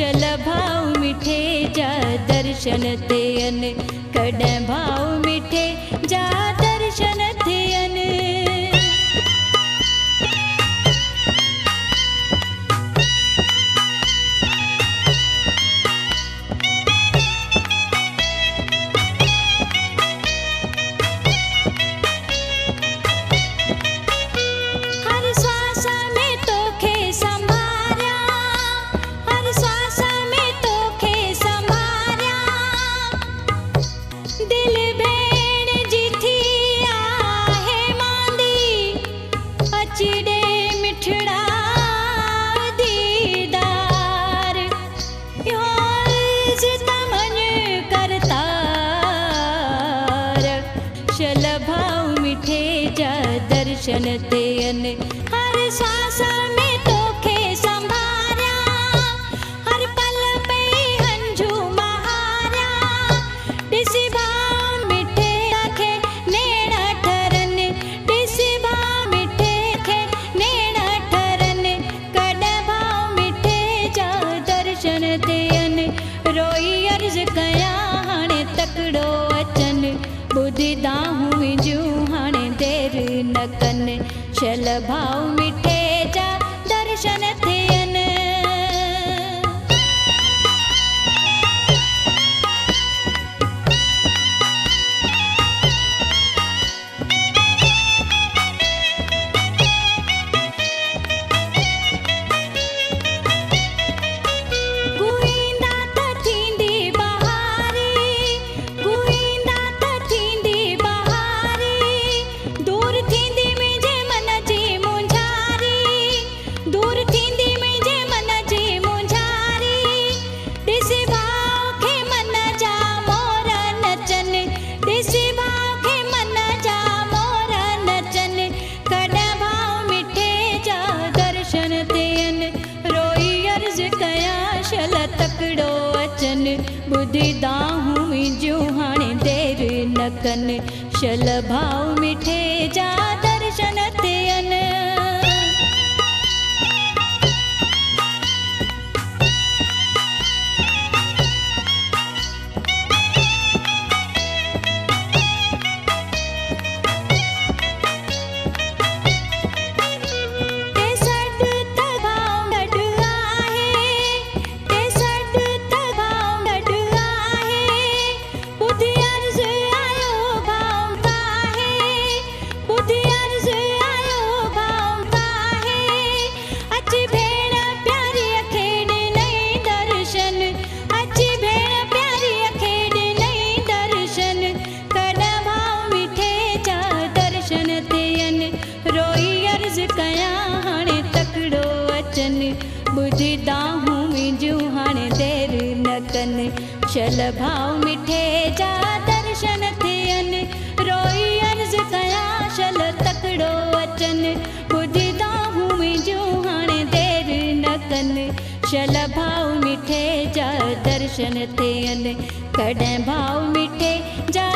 शल भाव मिठे जा दर्शन थियन, कॾहिं भाव मिठे जा दर्शन थियन। शल भाव मिठे जा दर्शन थियन, हर सांस में तोखे संभारिया, हर पल पे हंझू महारिया, ॾिसी भाव मिठे खे नेण ठरन, ॾिसी भाव मिठे खे नेण ठरन, कॾहिं भाव मिठे जा दर्शन थियन। रोई अर्ज़ कयां हाणे तकिड़ो अचन, ॿुधंदा हुजूं हाणे देरि न कनि, शल भाव मिठे जा दर्शन थियन। तकिड़ो अचन, ॿुधंदा हुजूं हाणे देरि न कनि, शल भाव मिठे जा दर्शन थियन। ॿुधंदा हुजूं हाणे देरि न कनि, शल भाव मिठे जा दर्शन थियन। रोई अर्ज़ कयां शल तकिड़ो अचन, ॿुधंदा हुजूं हाणे देरि न कनि, शल भाव मिठे जा दर्शन थियन, कॾहिं भाव मिठे जा